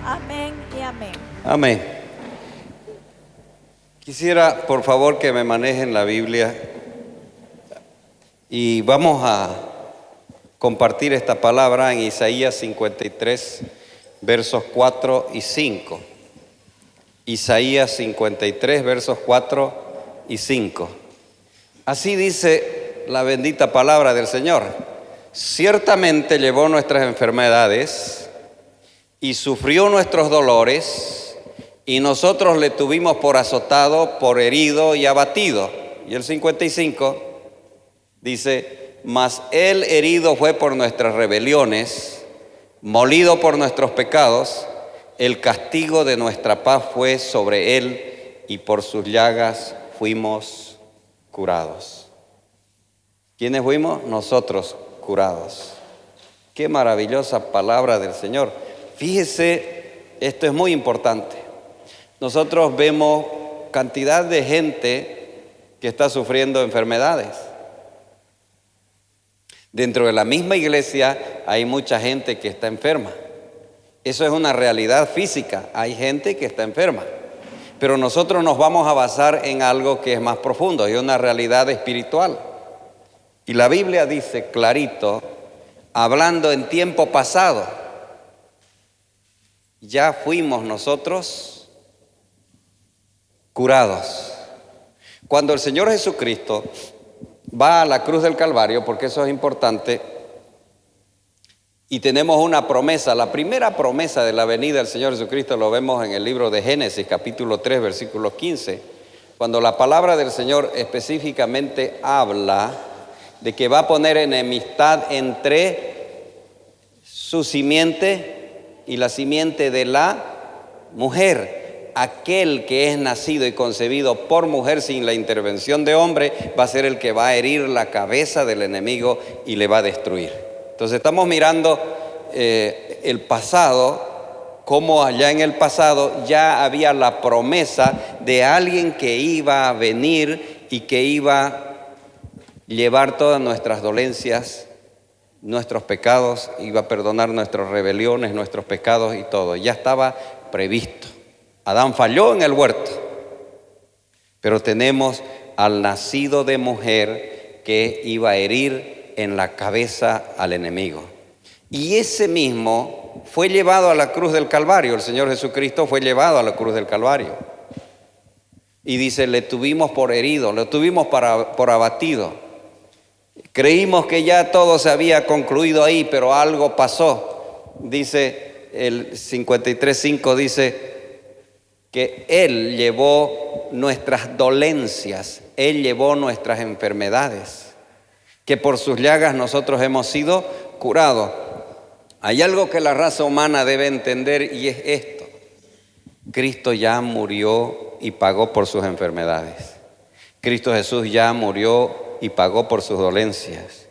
Amén y amén. Amén. Quisiera, por favor, que me manejen la Biblia y vamos a compartir esta palabra en Isaías 53, versos 4 y 5. Isaías 53, versos 4 y 5. Así dice la bendita palabra del Señor. Ciertamente llevó nuestras enfermedades y sufrió nuestros dolores, y nosotros le tuvimos por azotado, por herido y abatido. Y el 55 dice: mas él herido fue por nuestras rebeliones, molido por nuestros pecados, el castigo de nuestra paz fue sobre él, y por sus llagas fuimos curados. ¿Quiénes fuimos? Nosotros curados. Qué maravillosa palabra del Señor. Fíjese, esto es muy importante. Nosotros vemos cantidad de gente que está sufriendo enfermedades. Dentro de la misma iglesia hay mucha gente que está enferma. Eso es una realidad física. Hay gente que está enferma. Pero nosotros nos vamos a basar en algo que es más profundo, y una realidad espiritual. Y la Biblia dice clarito, hablando en tiempo pasado, ya fuimos nosotros curados. Cuando el Señor Jesucristo va a la cruz del Calvario, porque eso es importante, y tenemos una promesa. La primera promesa de la venida del Señor Jesucristo lo vemos en el libro de Génesis, capítulo 3, versículo 15, cuando la palabra del Señor específicamente habla de que va a poner enemistad entre su simiente y la simiente de la mujer. Aquel que es nacido y concebido por mujer sin la intervención de hombre va a ser el que va a herir la cabeza del enemigo y le va a destruir. Entonces estamos mirando el pasado, como allá en el pasado ya había la promesa de alguien que iba a venir y que iba a llevar todas nuestras dolencias, nuestros pecados, iba a perdonar nuestras rebeliones, nuestros pecados y todo. Ya estaba previsto. Adán falló en el huerto, pero tenemos al nacido de mujer que iba a herir en la cabeza al enemigo. Y ese mismo fue llevado a la cruz del Calvario. El Señor Jesucristo fue llevado a la cruz del Calvario. Y dice, le tuvimos por herido, lo tuvimos por abatido. Creímos que ya todo se había concluido ahí, pero algo pasó. Dice el 53:5, dice que Él llevó nuestras dolencias, Él llevó nuestras enfermedades, que por sus llagas nosotros hemos sido curados. Hay algo que la raza humana debe entender, y es esto: Cristo ya murió y pagó por sus enfermedades. Cristo Jesús ya murió y pagó por sus dolencias.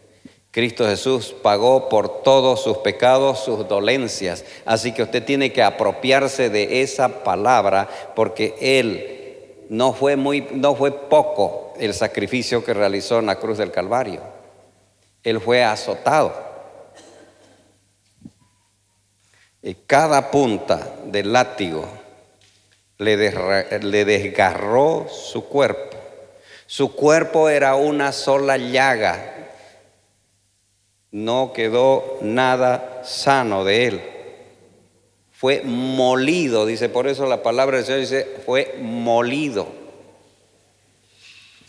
Cristo Jesús pagó por todos sus pecados, sus dolencias. Así que usted tiene que apropiarse de esa palabra, porque Él no fue poco el sacrificio que realizó en la cruz del Calvario. Él fue azotado. Y cada punta del látigo le desgarró su cuerpo. Su cuerpo era una sola llaga. No quedó nada sano de él. Fue molido, dice, por eso la palabra del Señor dice, fue molido.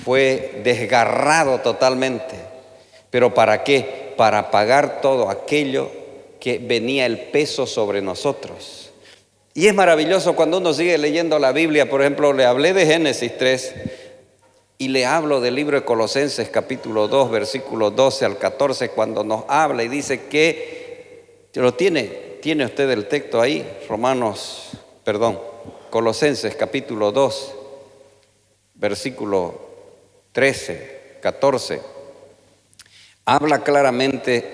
Fue desgarrado totalmente. ¿Pero para qué? Para pagar todo aquello que venía el peso sobre nosotros. Y es maravilloso cuando uno sigue leyendo la Biblia. Por ejemplo, le hablé de Génesis 3 y le hablo del libro de Colosenses capítulo 2, versículos 12 al 14, cuando nos habla y dice que, ¿tiene usted el texto ahí? Colosenses capítulo 2, versículo 13, 14. Habla claramente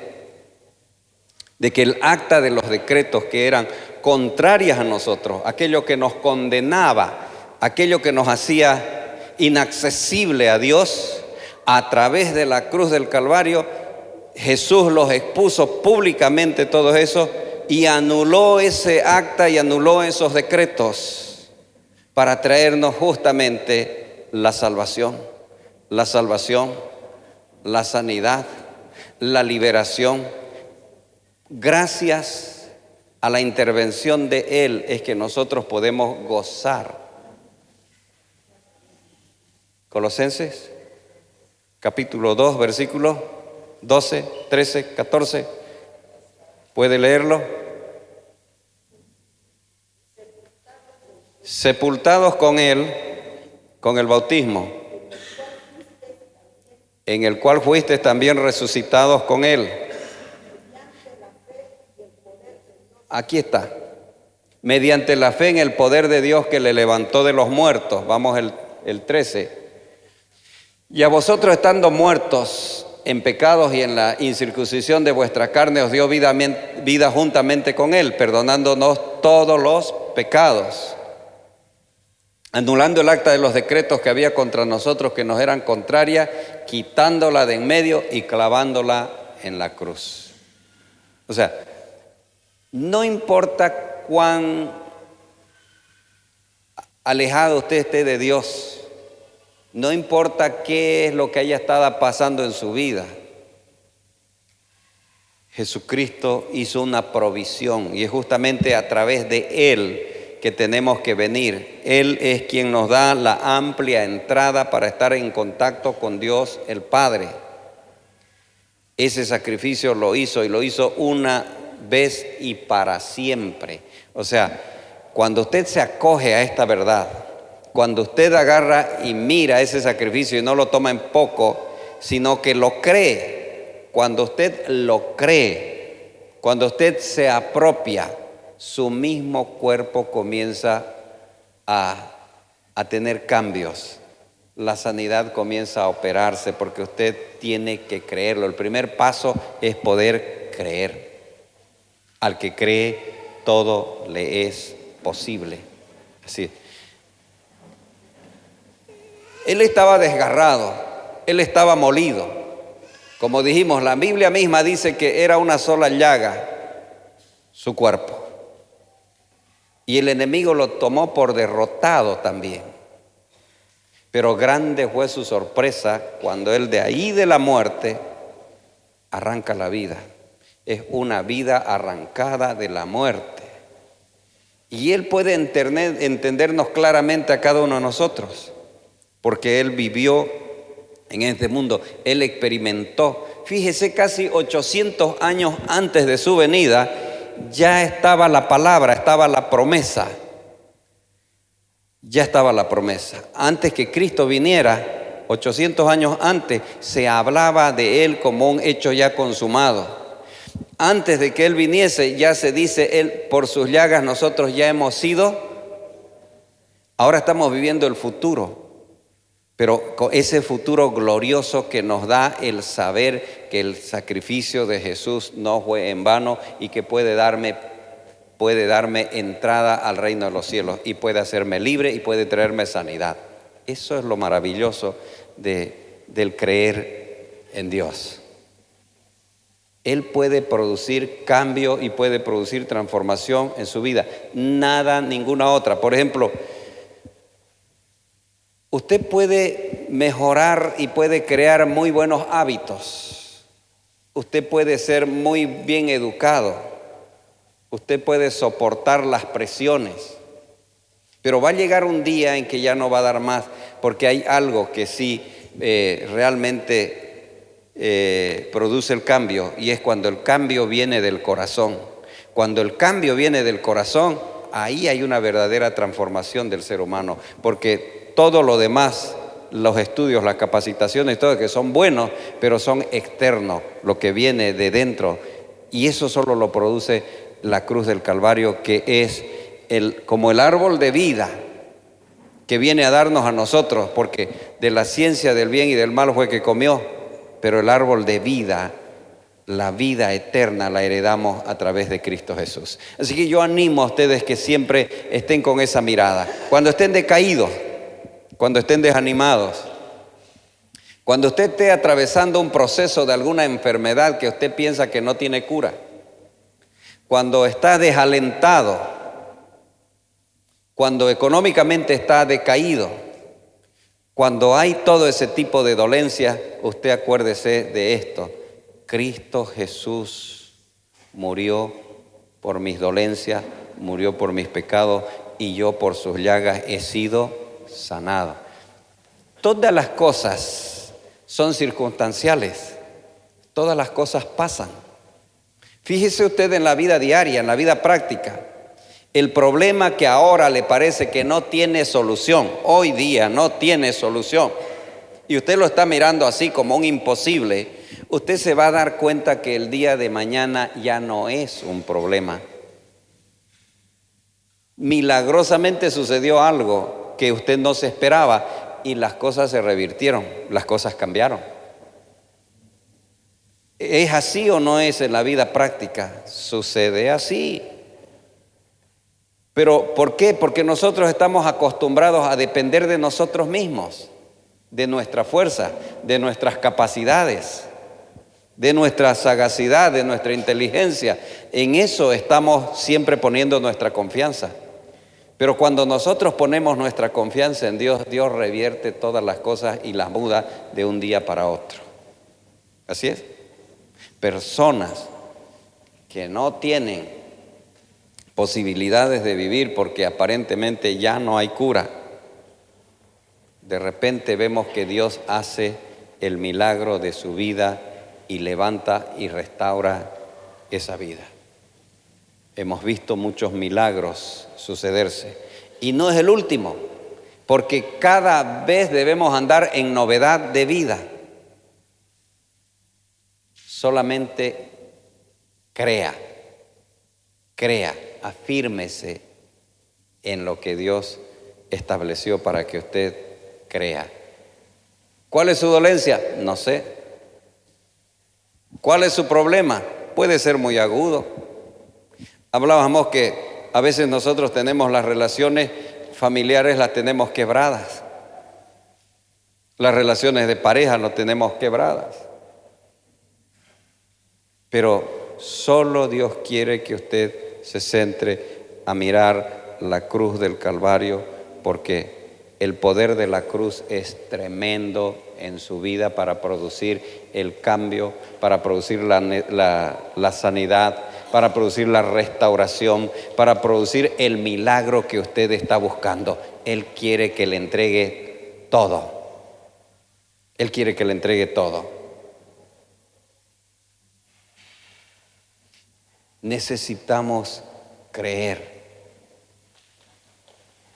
de que el acta de los decretos que eran contrarias a nosotros, aquello que nos condenaba, aquello que nos hacía inaccesible a Dios, a través de la cruz del Calvario, Jesús los expuso públicamente todo eso y anuló ese acta y anuló esos decretos para traernos justamente la salvación, la sanidad, la liberación. Gracias a la intervención de Él es que nosotros podemos gozar. Colosenses, capítulo 2, versículos 12, 13, 14. ¿Puede leerlo? Sepultados con Él, con el bautismo, en el cual fuisteis también resucitados con Él. Aquí está. Mediante la fe en el poder de Dios que le levantó de los muertos. Vamos el 13. Y a vosotros, estando muertos en pecados y en la incircuncisión de vuestra carne, os dio vida juntamente con Él, perdonándonos todos los pecados, anulando el acta de los decretos que había contra nosotros, que nos eran contrarias, quitándola de en medio y clavándola en la cruz. O sea, no importa cuán alejado usted esté de Dios, no importa qué es lo que haya estado pasando en su vida, Jesucristo hizo una provisión y es justamente a través de Él que tenemos que venir. Él es quien nos da la amplia entrada para estar en contacto con Dios el Padre. Ese sacrificio lo hizo y lo hizo una vez y para siempre. O sea, cuando usted se acoge a esta verdad, cuando usted agarra y mira ese sacrificio y no lo toma en poco, sino que lo cree, cuando usted lo cree, cuando usted se apropia, su mismo cuerpo comienza a tener cambios. La sanidad comienza a operarse porque usted tiene que creerlo. El primer paso es poder creer. Al que cree, todo le es posible. Así. Él estaba desgarrado, él estaba molido. Como dijimos, la Biblia misma dice que era una sola llaga su cuerpo. Y el enemigo lo tomó por derrotado también. Pero grande fue su sorpresa cuando él de ahí de la muerte arranca la vida. Es una vida arrancada de la muerte. Y él puede entendernos claramente a cada uno de nosotros, porque él vivió en este mundo, él experimentó. Fíjese, casi 800 años antes de su venida, ya estaba la palabra, estaba la promesa. Ya estaba la promesa. Antes que Cristo viniera, 800 años antes, se hablaba de Él como un hecho ya consumado. Antes de que Él viniese, ya se dice, Él, por sus llagas nosotros ya hemos sido. Ahora estamos viviendo el futuro, pero con ese futuro glorioso que nos da el saber que el sacrificio de Jesús no fue en vano y que puede darme entrada al reino de los cielos y puede hacerme libre y puede traerme sanidad. Eso es lo maravilloso del creer en Dios. Él puede producir cambio y puede producir transformación en su vida. Nada, ninguna otra. Por ejemplo, usted puede mejorar y puede crear muy buenos hábitos. Usted puede ser muy bien educado. Usted puede soportar las presiones. Pero va a llegar un día en que ya no va a dar más, porque hay algo que sí realmente produce el cambio, y es cuando el cambio viene del corazón. Cuando el cambio viene del corazón, ahí hay una verdadera transformación del ser humano, porque todo lo demás, los estudios, las capacitaciones, todo que son buenos, pero son externos, lo que viene de dentro, y eso solo lo produce la cruz del Calvario, que es como el árbol de vida que viene a darnos a nosotros, porque de la ciencia del bien y del mal fue que comió, pero el árbol de vida, la vida eterna, la heredamos a través de Cristo Jesús. Así que yo animo a ustedes que siempre estén con esa mirada. Cuando estén decaídos, cuando estén desanimados, cuando usted esté atravesando un proceso de alguna enfermedad que usted piensa que no tiene cura, cuando está desalentado, cuando económicamente está decaído, cuando hay todo ese tipo de dolencia, usted acuérdese de esto: Cristo Jesús murió por mis dolencias, murió por mis pecados, y yo por sus llagas he sido sanado. Todas las cosas son circunstanciales, todas las cosas pasan. Fíjese usted en la vida diaria, en la vida práctica. El problema que ahora le parece que no tiene solución, hoy día no tiene solución, y usted lo está mirando así como un imposible, usted se va a dar cuenta que el día de mañana ya no es un problema. Milagrosamente sucedió algo que usted no se esperaba y las cosas se revirtieron, las cosas cambiaron. ¿Es así o no es en la vida práctica? Sucede así. ¿Pero por qué? Porque nosotros estamos acostumbrados a depender de nosotros mismos, de nuestra fuerza, de nuestras capacidades, de nuestra sagacidad, de nuestra inteligencia. En eso estamos siempre poniendo nuestra confianza. Pero cuando nosotros ponemos nuestra confianza en Dios, Dios revierte todas las cosas y las muda de un día para otro. Así es. Personas que no tienen posibilidades de vivir porque aparentemente ya no hay cura, de repente vemos que Dios hace el milagro de su vida y levanta y restaura esa vida. Hemos visto muchos milagros sucederse y no es el último, porque cada vez debemos andar en novedad de vida. Solamente crea, afírmese en lo que Dios estableció para que usted crea. ¿Cuál es su dolencia? No sé. ¿Cuál es su problema? Puede ser muy agudo. Hablábamos que a veces nosotros tenemos las relaciones familiares, las tenemos quebradas. Las relaciones de pareja las tenemos quebradas. Pero solo Dios quiere que usted se centre a mirar la cruz del Calvario, porque el poder de la cruz es tremendo en su vida para producir el cambio, para producir la sanidad, para producir la restauración, para producir el milagro que usted está buscando. Él quiere que le entregue todo. Él quiere que le entregue todo. Necesitamos creer.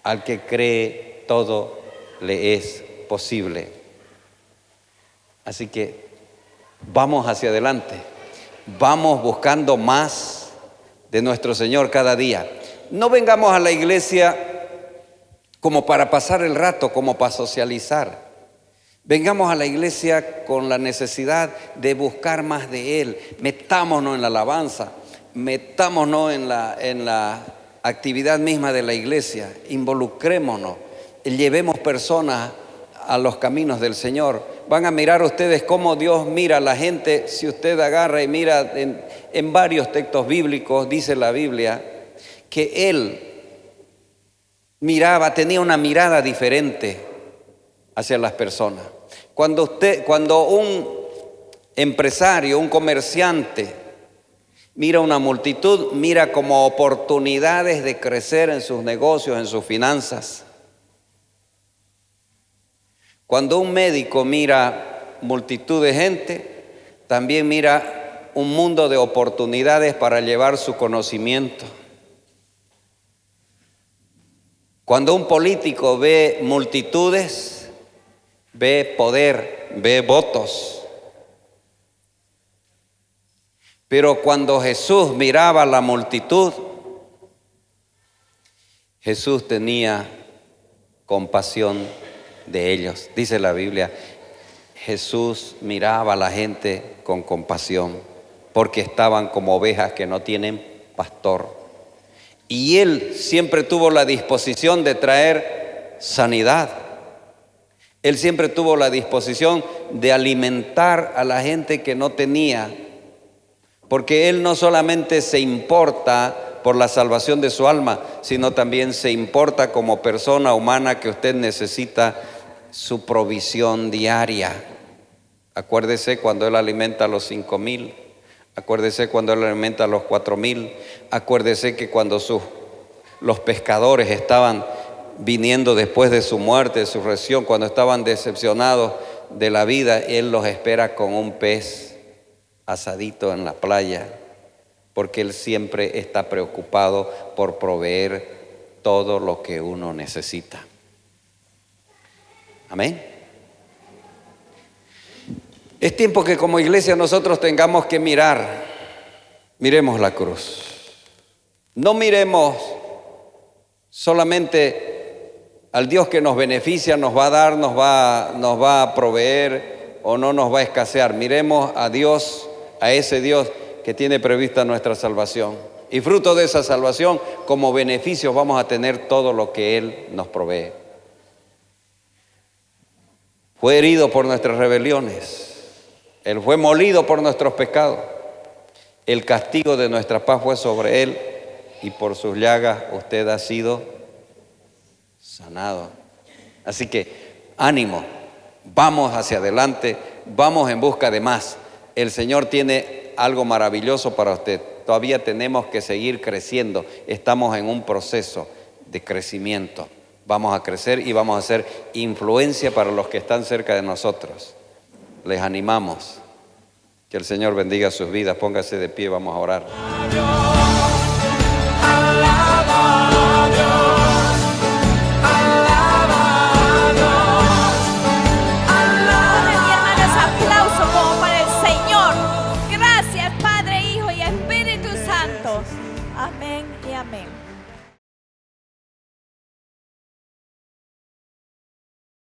Al que cree, todo le es posible. Así que vamos hacia adelante. Vamos buscando más de nuestro Señor cada día. No vengamos a la iglesia como para pasar el rato, como para socializar. Vengamos a la iglesia con la necesidad de buscar más de Él. Metámonos en la alabanza. Metámonos en la actividad misma de la iglesia, involucrémonos, llevemos personas a los caminos del Señor. Van a mirar ustedes cómo Dios mira a la gente. Si usted agarra y mira en varios textos bíblicos, dice la Biblia que Él tenía una mirada diferente hacia las personas. Cuando un empresario, un comerciante, mira una multitud, mira como oportunidades de crecer en sus negocios, en sus finanzas. Cuando un médico mira multitud de gente, también mira un mundo de oportunidades para llevar su conocimiento. Cuando un político ve multitudes, ve poder, ve votos. Pero cuando Jesús miraba a la multitud, Jesús tenía compasión de ellos. Dice la Biblia, Jesús miraba a la gente con compasión, porque estaban como ovejas que no tienen pastor. Y Él siempre tuvo la disposición de traer sanidad. Él siempre tuvo la disposición de alimentar a la gente que no tenía Porque Él no solamente se importa por la salvación de su alma, sino también se importa como persona humana que usted necesita su provisión diaria. Acuérdese cuando Él alimenta a los 5,000, acuérdese cuando Él alimenta a los 4,000, acuérdese que cuando los pescadores estaban viniendo después de su muerte, de su resurrección, cuando estaban decepcionados de la vida, Él los espera con un pez asadito en la playa, porque Él siempre está preocupado por proveer todo lo que uno necesita. Amén. Es tiempo que como iglesia nosotros tengamos que miremos la cruz. No miremos solamente al Dios que nos beneficia, nos va a dar, nos va a proveer o no nos va a escasear. Miremos a Dios, a ese Dios que tiene prevista nuestra salvación. Y fruto de esa salvación, como beneficios vamos a tener todo lo que Él nos provee. Fue herido por nuestras rebeliones. Él fue molido por nuestros pecados. El castigo de nuestra paz fue sobre Él y por sus llagas usted ha sido sanado. Así que ánimo, vamos hacia adelante, vamos en busca de más. El Señor tiene algo maravilloso para usted. Todavía tenemos que seguir creciendo. Estamos en un proceso de crecimiento. Vamos a crecer y vamos a ser influencia para los que están cerca de nosotros. Les animamos. Que el Señor bendiga sus vidas. Póngase de pie, vamos a orar. Amén y amén.